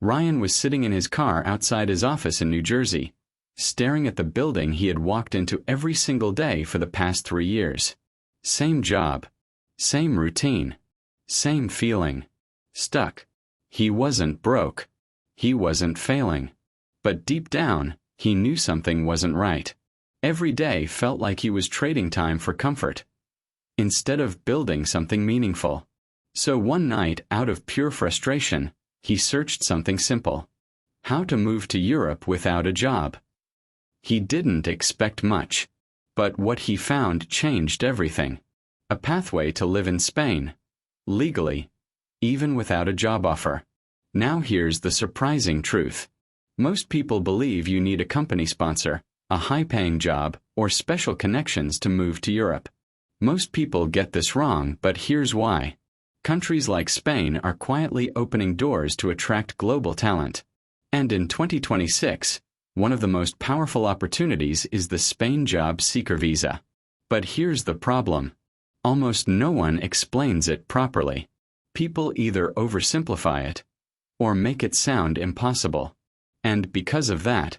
Ryan was sitting in his car outside his office in New Jersey, staring at the building he had walked into every single day for the past 3 years. Same job, same routine, same feeling. Stuck. He wasn't broke. He wasn't failing. But deep down, he knew something wasn't right. Every day felt like he was trading time for comfort, instead of building something meaningful. So one night, out of pure frustration, he searched something simple: how to move to Europe without a job. He didn't expect much, but what he found changed everything. A pathway to live in Spain, legally, even without a job offer. Now here's the surprising truth. Most people believe you need a company sponsor, a high-paying job, or special connections to move to Europe. Most people get this wrong, but here's why. Countries like Spain are quietly opening doors to attract global talent. And in 2026, one of the most powerful opportunities is the Spain Job Seeker Visa. But here's the problem. Almost no one explains it properly. People either oversimplify it or make it sound impossible. And because of that,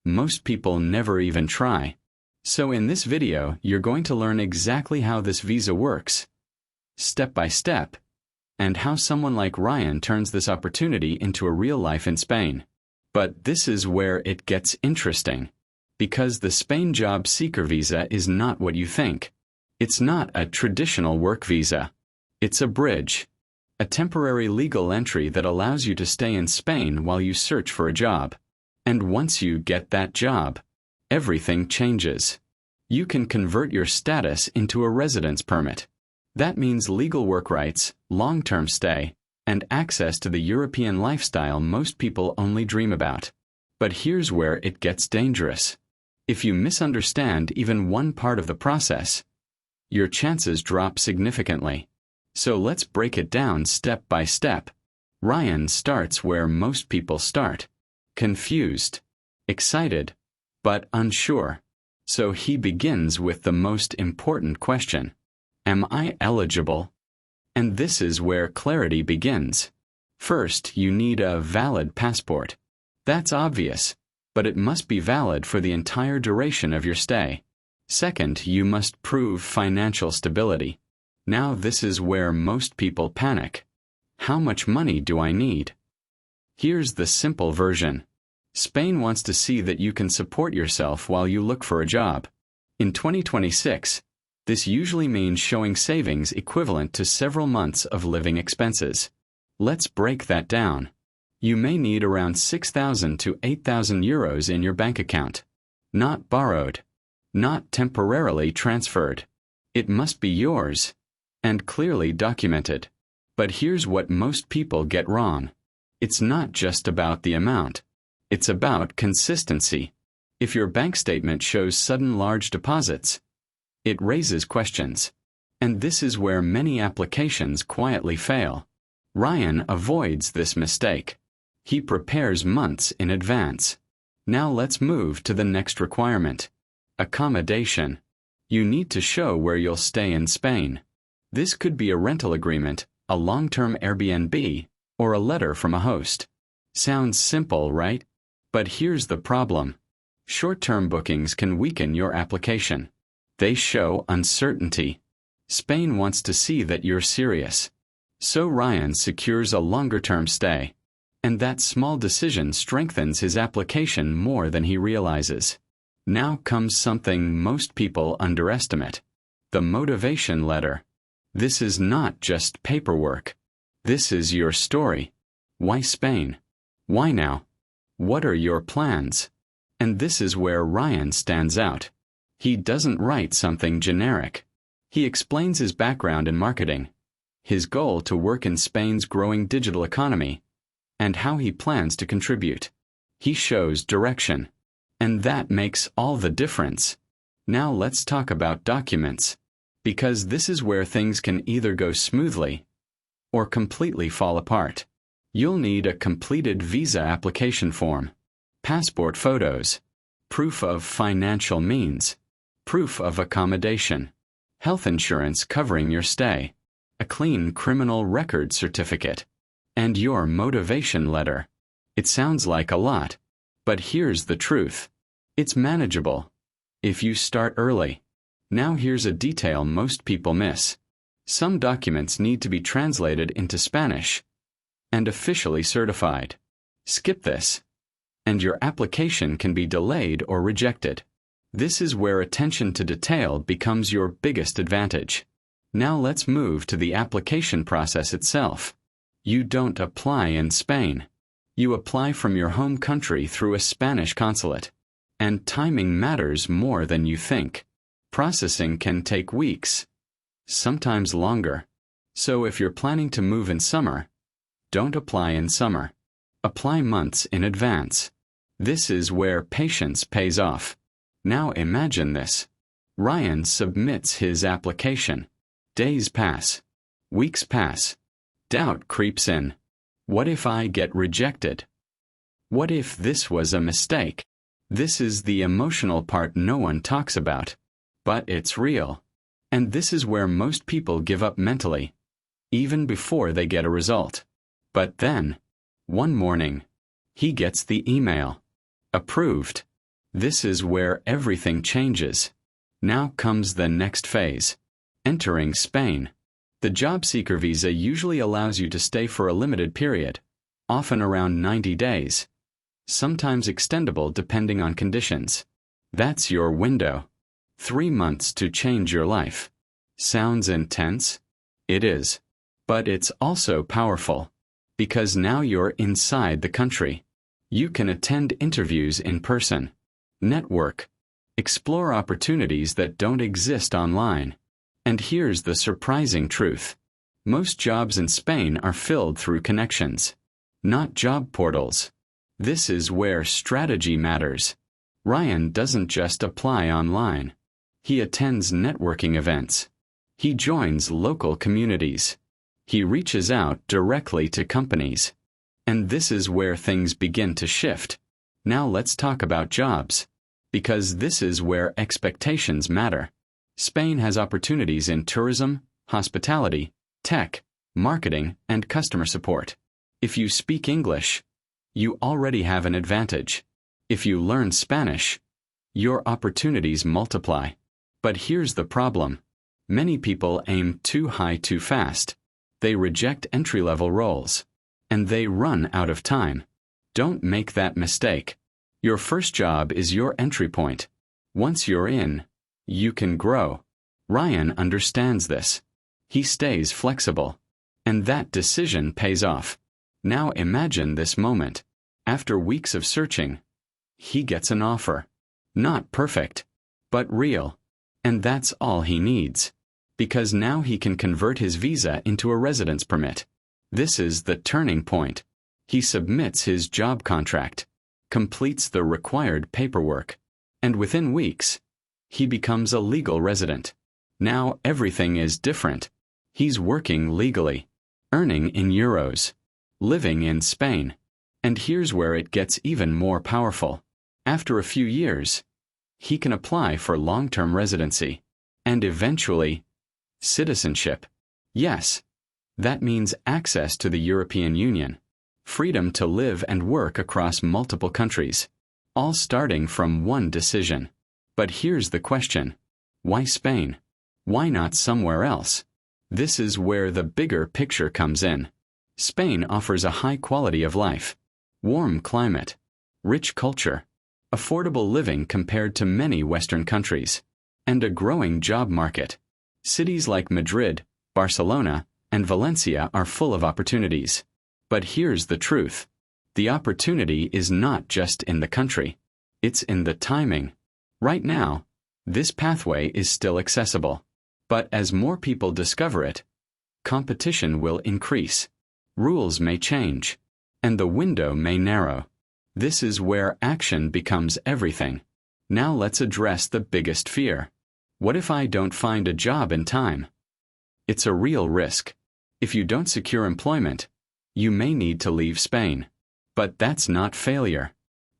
most people never even try. So in this video, you're going to learn exactly how this visa works, step by step, and how someone like Ryan turns this opportunity into a real life in Spain. But this is where it gets interesting, because the Spain Job Seeker Visa is not what you think. It's not a traditional work visa. It's a bridge, a temporary legal entry that allows you to stay in Spain while you search for a job. And once you get that job, everything changes. You can convert your status into a residence permit. That means legal work rights, long-term stay, and access to the European lifestyle most people only dream about. But here's where it gets dangerous. If you misunderstand even one part of the process, your chances drop significantly. So let's break it down step by step. Ryan starts where most people start: confused, excited, but unsure. So he begins with the most important question: am I eligible? And this is where clarity begins. First, you need a valid passport. That's obvious, but it must be valid for the entire duration of your stay. Second, you must prove financial stability. Now this is where most people panic. How much money do I need? Here's the simple version. Spain wants to see that you can support yourself while you look for a job. In 2026, this usually means showing savings equivalent to several months of living expenses. Let's break that down. You may need around 6,000 to 8,000 euros in your bank account. Not borrowed. Not temporarily transferred. It must be yours, and clearly documented. But here's what most people get wrong. It's not just about the amount. It's about consistency. If your bank statement shows sudden large deposits, it raises questions. And this is where many applications quietly fail. Ryan avoids this mistake. He prepares months in advance. Now let's move to the next requirement: accommodation. You need to show where you'll stay in Spain. This could be a rental agreement, a long-term Airbnb, or a letter from a host. Sounds simple, right? But here's the problem. Short-term bookings can weaken your application. They show uncertainty. Spain wants to see that you're serious. So Ryan secures a longer-term stay. And that small decision strengthens his application more than he realizes. Now comes something most people underestimate: the motivation letter. This is not just paperwork. This is your story. Why Spain? Why now? What are your plans? And this is where Ryan stands out. He doesn't write something generic. He explains his background in marketing, his goal to work in Spain's growing digital economy, and how he plans to contribute. He shows direction. And that makes all the difference. Now let's talk about documents, because this is where things can either go smoothly or completely fall apart. You'll need a completed visa application form, passport photos, proof of financial means, proof of accommodation, health insurance covering your stay, a clean criminal record certificate, and your motivation letter. It sounds like a lot, but here's the truth. It's manageable if you start early. Now here's a detail most people miss. Some documents need to be translated into Spanish and officially certified. Skip this, and your application can be delayed or rejected. This is where attention to detail becomes your biggest advantage. Now let's move to the application process itself. You don't apply in Spain. You apply from your home country through a Spanish consulate. And timing matters more than you think. Processing can take weeks, sometimes longer. So if you're planning to move in summer, don't apply in summer. Apply months in advance. This is where patience pays off. Now imagine this. Ryan submits his application. Days pass. Weeks pass. Doubt creeps in. What if I get rejected? What if this was a mistake? This is the emotional part no one talks about. But it's real. And this is where most people give up mentally, even before they get a result. But then, one morning, he gets the email. Approved. This is where everything changes. Now comes the next phase. Entering Spain. The job seeker visa usually allows you to stay for a limited period, often around 90 days, sometimes extendable depending on conditions. That's your window. 3 months to change your life. Sounds intense? It is. But it's also powerful. Because now you're inside the country. You can attend interviews in person. Network. Explore opportunities that don't exist online. And here's the surprising truth. Most jobs in Spain are filled through connections, not job portals. This is where strategy matters. Ryan doesn't just apply online. He attends networking events. He joins local communities. He reaches out directly to companies. And this is where things begin to shift. Now let's talk about jobs. Because this is where expectations matter. Spain has opportunities in tourism, hospitality, tech, marketing, and customer support. If you speak English, you already have an advantage. If you learn Spanish, your opportunities multiply. But here's the problem. Many people aim too high too fast. They reject entry-level roles. And they run out of time. Don't make that mistake. Your first job is your entry point. Once you're in, you can grow. Ryan understands this. He stays flexible. And that decision pays off. Now imagine this moment. After weeks of searching, he gets an offer. Not perfect, but real. And that's all he needs. Because now he can convert his visa into a residence permit. This is the turning point. He submits his job contract, completes the required paperwork, and within weeks, he becomes a legal resident. Now everything is different. He's working legally, earning in euros, living in Spain. And here's where it gets even more powerful. After a few years, he can apply for long-term residency, and eventually, citizenship. Yes, that means access to the European Union, freedom to live and work across multiple countries, all starting from one decision. But here's the question. Why Spain? Why not somewhere else? This is where the bigger picture comes in. Spain offers a high quality of life, warm climate, rich culture, affordable living compared to many Western countries, and a growing job market. Cities like Madrid, Barcelona, and Valencia are full of opportunities. But here's the truth. The opportunity is not just in the country. It's in the timing. Right now, this pathway is still accessible. But as more people discover it, competition will increase. Rules may change. And the window may narrow. This is where action becomes everything. Now let's address the biggest fear. What if I don't find a job in time? It's a real risk. If you don't secure employment, you may need to leave Spain. But that's not failure.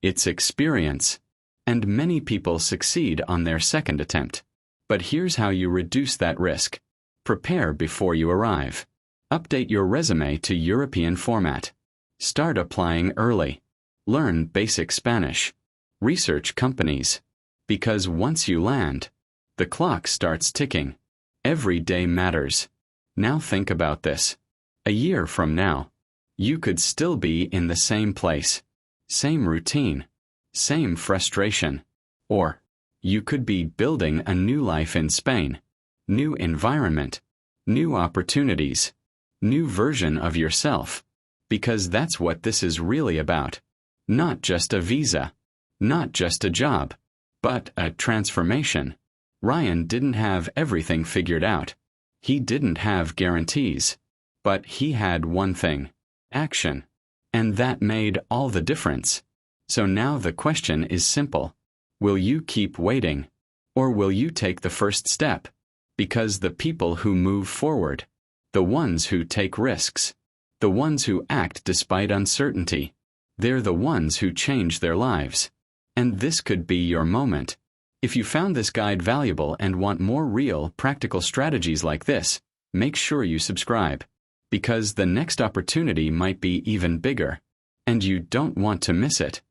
It's experience. And many people succeed on their second attempt. But here's how you reduce that risk. Prepare before you arrive. Update your resume to European format. Start applying early. Learn basic Spanish. Research companies. Because once you land, the clock starts ticking. Every day matters. Now think about this. A year from now, you could still be in the same place, same routine, same frustration. Or, you could be building a new life in Spain, new environment, new opportunities, new version of yourself. Because that's what this is really about. Not just a visa, not just a job, but a transformation. Ryan didn't have everything figured out. He didn't have guarantees. But he had one thing: action. And that made all the difference. So now the question is simple. Will you keep waiting? Or will you take the first step? Because the people who move forward, the ones who take risks, the ones who act despite uncertainty, they're the ones who change their lives. And this could be your moment. If you found this guide valuable and want more real, practical strategies like this, make sure you subscribe. Because the next opportunity might be even bigger. And you don't want to miss it.